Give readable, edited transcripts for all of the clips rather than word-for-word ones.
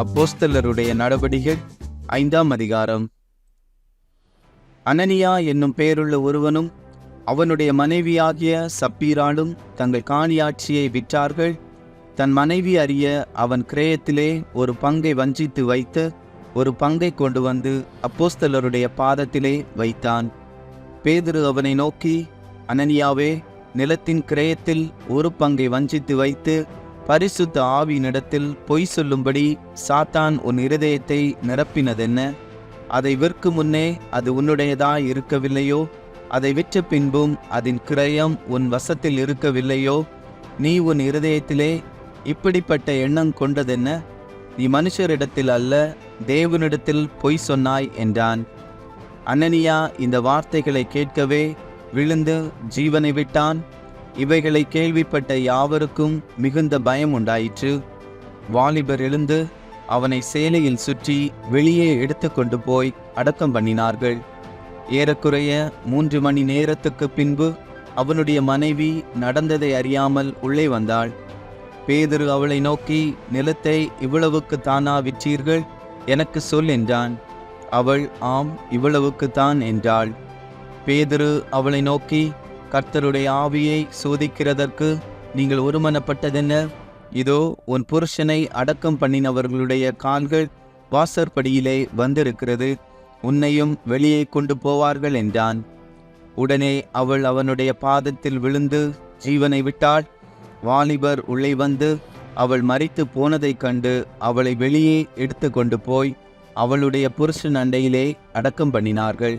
அப்போஸ்தலருடைய நடபடிகள் 5ஆம் அதிகாரம். அனனியா என்னும் பெயருள்ள ஒருவனும் அவனுடைய மனைவியாகிய சப்பீராலும் தங்கள் காணியாட்சியை விற்றார்கள். தன் மனைவி அறிய அவன் கிரயத்திலே ஒரு பங்கை வஞ்சித்து வைத்து ஒரு பங்கை கொண்டு வந்து அப்போஸ்தலருடைய பாதத்திலே வைத்தான். பேதுரு அவனை நோக்கி, அனனியாவே, நிலத்தின் கிரயத்தில் ஒரு பங்கை வஞ்சித்து வைத்து பரிசுத்த ஆவியினிடத்தில் பொய் சொல்லும்படி சாத்தான் உன் இருதயத்தை நிரப்பினதென்ன? அதை விற்கும் முன்னே அது உன்னுடையதாய் இருக்கவில்லையோ? அதை விற்ற பின்பும் அதன் கிரயம் உன் வசத்தில் இருக்கவில்லையோ? நீ உன் இருதயத்திலே இப்படிப்பட்ட எண்ணம் கொண்டதென்ன? நீ மனுஷரிடத்தில் அல்ல, தேவனிடத்தில் பொய் சொன்னாய் என்றான். அனனியா இந்த வார்த்தைகளை கேட்கவே விழுந்து ஜீவனை விட்டான். இவைகளை கேள்விப்பட்ட யாவருக்கும் மிகுந்த பயம் உண்டாயிற்று. வாலிபர் எழுந்து அவனை சேலையில் சுற்றி வெளியே எடுத்து கொண்டு போய் அடக்கம் பண்ணினார்கள். ஏறக்குறைய 3 மணி நேரத்துக்கு பின்பு அவனுடைய மனைவி நடந்ததை அறியாமல் உள்ளே வந்தாள். பேதுரு அவளை நோக்கி, நிலத்தை இவ்வளவுக்கு தானா விற்றீர்கள்? எனக்கு சொல் என்றான். அவள், ஆம், இவ்வளவுக்குத்தான் என்றாள். பேதுரு அவளை நோக்கி, கர்த்தருடைய ஆவியை சோதிக்கிறதற்கு நீங்கள் ஒருமனப்பட்டதென்ன? இதோ உன் புருஷனை அடக்கம் பண்ணினவர்களுடைய கால்கள் வாசற்படியிலே வந்திருக்கிறது, உன்னையும் வெளியே கொண்டு போவார்கள் என்றான். உடனே அவள் அவனுடைய பாதத்தில் விழுந்து ஜீவனை விட்டாள். வாலிபர் உள்ளே வந்து அவள் மரித்து போனதைக் கண்டு அவளை வெளியே எடுத்து கொண்டு போய் அவளுடைய புருஷன் அண்டையிலே அடக்கம் பண்ணினார்கள்.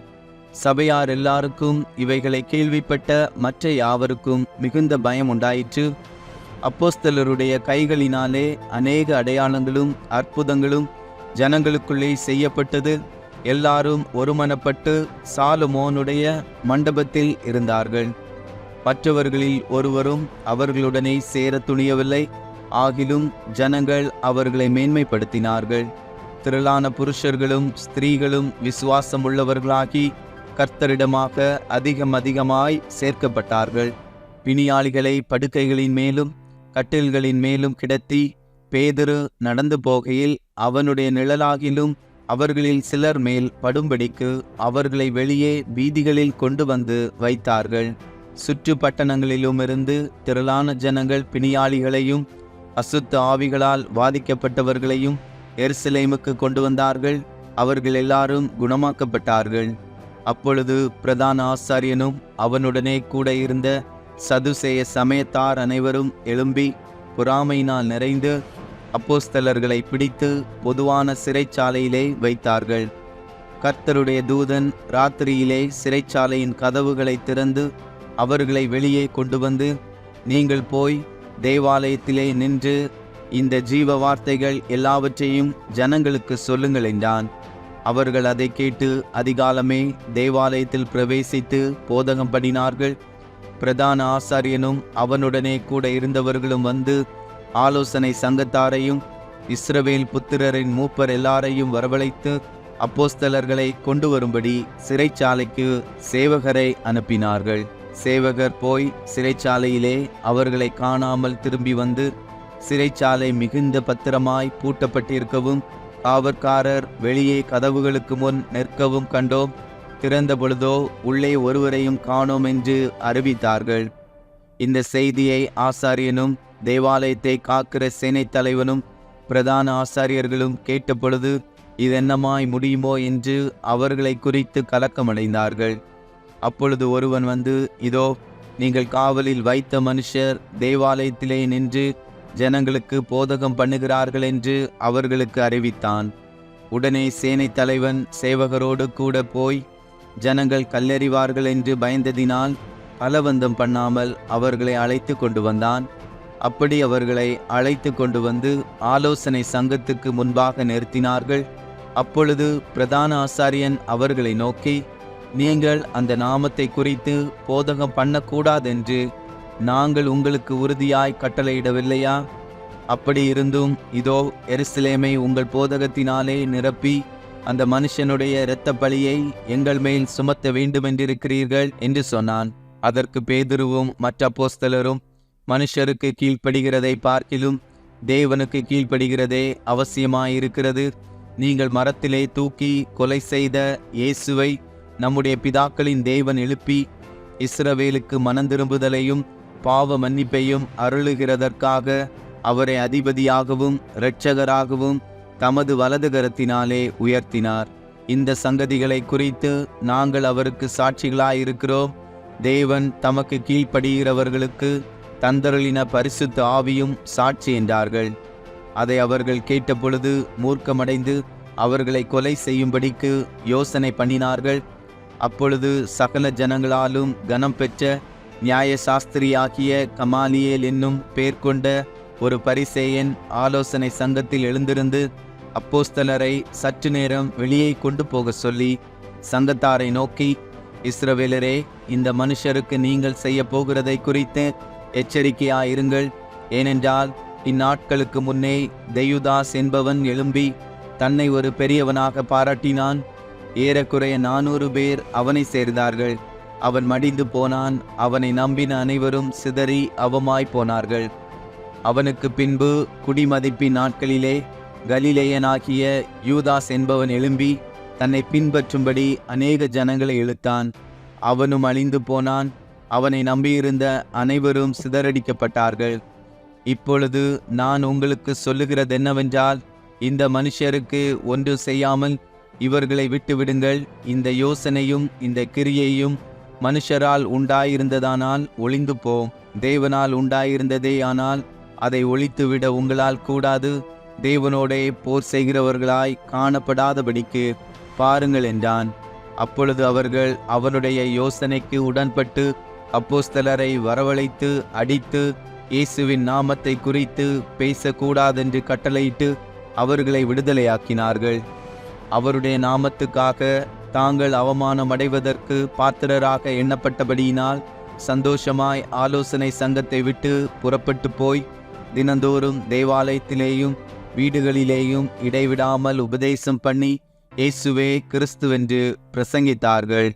சபையார் எல்லாருக்கும் இவைகளை கேள்விப்பட்ட மற்ற யாவருக்கும் மிகுந்த பயம் உண்டாயிற்று. அப்போஸ்தலருடைய கைகளினாலே அநேக அடையாளங்களும் அற்புதங்களும் ஜனங்களுக்குள்ளே செய்யப்பட்டது. எல்லாரும் ஒருமனப்பட்டு சாலமோனுடைய மண்டபத்தில் இருந்தார்கள். மற்றவர்களில் ஒருவரும் அவர்களுடனே சேர துணியவில்லை. ஆகிலும் ஜனங்கள் அவர்களை மேன்மைப்படுத்தினார்கள். திரளான புருஷர்களும் ஸ்திரீகளும் விசுவாசம் உள்ளவர்களாகி கர்த்தரிடமாக அதிகமாய் சேர்க்கப்பட்டார்கள். பிணியாளிகளை படுக்கைகளின் மேலும் கட்டில்களின் மேலும் கிடத்தி பேதுரு நடந்து போகையில் அவனுடைய நிழலாகிலும் அவர்களில் சிலர் மேல் படும்படிக்கு அவர்களை வெளியே வீதிகளில் கொண்டு வந்து வைத்தார்கள். சுற்று பட்டணங்களிலுமிருந்து திரளான ஜனங்கள் பிணியாளிகளையும் அசுத்த ஆவிகளால் வாதிக்கப்பட்டவர்களையும் எருசலேமுக்கு கொண்டு வந்தார்கள். அவர்கள் எல்லாரும் குணமாக்கப்பட்டார்கள். அப்பொழுது பிரதான ஆசாரியனும் அவனுடனே கூட இருந்த சதுசேய சமயத்தார் அனைவரும் எழும்பி பொறாமையினால் நிறைந்து அப்போஸ்தலர்களை பிடித்து பொதுவான சிறைச்சாலையிலே வைத்தார்கள். கர்த்தருடைய தூதன் ராத்திரியிலே சிறைச்சாலையின் கதவுகளை திறந்து அவர்களை வெளியே கொண்டு வந்து, நீங்கள் போய் தேவாலயத்திலே நின்று இந்த ஜீவ வார்த்தைகள் எல்லாவற்றையும் ஜனங்களுக்கு சொல்லுங்கள் என்றான். அவர்கள் அதை கேட்டு அதிகாலமே தேவாலயத்தில் பிரவேசித்து போதகம் பண்ணினார்கள். பிரதான ஆசாரியனும் அவனுடனே கூட இருந்தவர்களும் வந்து ஆலோசனை சங்கத்தாரையும் இஸ்ரவேல் புத்திரரின் மூப்பர் எல்லாரையும் வரவழைத்து அப்போஸ்தலர்களை கொண்டு வரும்படி சிறைச்சாலைக்கு சேவகரை அனுப்பினார்கள். சேவகர் போய் சிறைச்சாலையிலே அவர்களை காணாமல் திரும்பி வந்து, சிறைச்சாலை மிகுந்த பத்திரமாய் பூட்டப்பட்டிருக்கவும் காவற்காரர் வெளியே கதவுகளுக்கு முன் நிற்கவும் கண்டோம். திறந்த பொழுதோ உள்ளே ஒருவரையும் காணோம் என்று அறிவித்தார்கள். இந்த செய்தியை ஆசாரியனும் தேவாலயத்தை காக்கிற சேனைத் தலைவனும் பிரதான ஆசாரியர்களும் கேட்டபொழுது இதென்னமாய் முடியுமோ என்று அவர்களை குறித்து கலக்கமடைந்தார்கள். அப்பொழுது ஒருவன் வந்து, இதோ, நீங்கள் காவலில் வைத்த மனுஷர் தேவாலயத்திலே நின்று ஜனங்களுக்கு போதகம் பண்ணுகிறார்கள் என்று அவர்களுக்கு அறிவித்தான். உடனே சேனை தலைவன் சேவகரோடு கூட போய் ஜனங்கள் கல்லெறிவார்கள் என்று பயந்ததினால் பலவந்தம் பண்ணாமல் அவர்களை அழைத்து கொண்டு வந்தான். அப்படி அவர்களை அழைத்து கொண்டு வந்து ஆலோசனை சங்கத்துக்கு முன்பாக நிறுத்தினார்கள். அப்பொழுது பிரதான ஆசாரியன் அவர்களை நோக்கி, நீங்கள் அந்த நாமத்தை குறித்து போதகம் பண்ணக்கூடாதென்று நாங்கள் உங்களுக்கு உறுதியாய் கட்டளையிடவில்லையா? அப்படி இருந்தும் இதோ எருசலேமை உங்கள் போதகத்தினாலே நிரப்பி அந்த மனுஷனுடைய இரத்த பலியை எங்கள் மேல் சுமத்த வேண்டுமென்றிருக்கிறீர்கள் என்று சொன்னான். அதற்கு பேதுருவும் மற்ற அப்போஸ்தலரும், மனுஷருக்கு கீழ்ப்படுகிறதை பார்க்கிலும் தேவனுக்கு கீழ்ப்படுகிறதே அவசியமாயிருக்கிறது. நீங்கள் மரத்திலே தூக்கி கொலை செய்த இயேசுவை நம்முடைய பிதாக்களின் தேவன் எழுப்பி இஸ்ரவேலுக்கு மனந்திரும்புதலையும் பாவ மன்னிப்பையும் அருளுகிறதற்காக அவரை அதிபதியாகவும் இரட்சகராகவும் தமது வலது கரத்தினாலே உயர்த்தினார். இந்த சங்கதிகளை குறித்து நாங்கள் அவருக்கு சாட்சிகளாயிருக்கிறோம். தேவன் தமக்கு கீழ்ப்படுகிறவர்களுக்கு தந்தருளின பரிசுத்த ஆவியும் சாட்சி என்றார்கள். அதை அவர்கள் கேட்டபொழுது மூர்க்கமடைந்து அவர்களை கொலை செய்யும்படிக்கு யோசனை பண்ணினார்கள். அப்பொழுது சகல ஜனங்களாலும் கனம் பெற்ற நியாயசாஸ்திரியாகிய கமாலியேல் என்னும் பேர் கொண்ட ஒரு பரிசேயன் ஆலோசனை சங்கத்தில் எழுந்திருந்து அப்போஸ்தலரை சற்று நேரம் வெளியே கொண்டு போக சொல்லி சங்கத்தாரை நோக்கி, இஸ்ரவேலரே, இந்த மனுஷருக்கு நீங்கள் செய்ய போகிறதை குறித்து எச்சரிக்கையாயிருங்கள். ஏனென்றால் இந்நாட்களுக்கு முன்னே தெயுதாஸ் என்பவன் எழும்பி தன்னை ஒரு பெரியவனாக பாராட்டினான். ஏறக்குறைய 400 பேர் அவனை சேர்ந்தார்கள். அவன் மடிந்து போனான். அவனை நம்பின அனைவரும் சிதறி அவமாய் போனார்கள். அவனுக்கு பின்பு குடிமதிப்பின் நாட்களிலே கலிலேயனாகிய யூதாஸ் என்பவன் எழும்பி தன்னை பின்பற்றும்படி அநேக ஜனங்களை இழுத்தான். அவனும் அழிந்து போனான். அவனை நம்பியிருந்த அனைவரும் சிதறடிக்கப்பட்டார்கள். இப்பொழுது நான் உங்களுக்கு சொல்லுகிறது என்னவென்றால், இந்த மனுஷருக்கு ஒன்று செய்யாமல் இவர்களை விட்டுவிடுங்கள். இந்த யோசனையும் இந்த கிரியையும் மனுஷரால் உண்டாயிருந்ததானால் ஒளிந்து போம். தேவனால் உண்டாயிருந்ததே ஆனால் அதை ஒழித்துவிட உங்களால் கூடாது. தேவனோடே போர் செய்கிறவர்களாய் காணப்படாதபடிக்கு பாருங்கள் என்றான். அப்பொழுது அவர்கள் அவனுடைய யோசனைக்கு உடன்பட்டு அப்போஸ்தலரை வரவழைத்து அடித்து இயேசுவின் நாமத்தை குறித்து பேசக்கூடாதென்று கட்டளையிட்டு அவர்களை விடுதலையாக்கினார்கள். அவருடைய நாமத்துக்காக தாங்கள் அவமானமடைவதற்கு பாத்திரராக எண்ணப்பட்டபடியினால் சந்தோஷமாய் ஆலோசனை சங்கத்தை விட்டு புறப்பட்டு போய் தினந்தோறும் தேவாலயத்திலேயும் வீடுகளிலேயும் இடைவிடாமல் உபதேசம் பண்ணி இயேசுவே கிறிஸ்துவென்று பிரசங்கித்தார்கள்.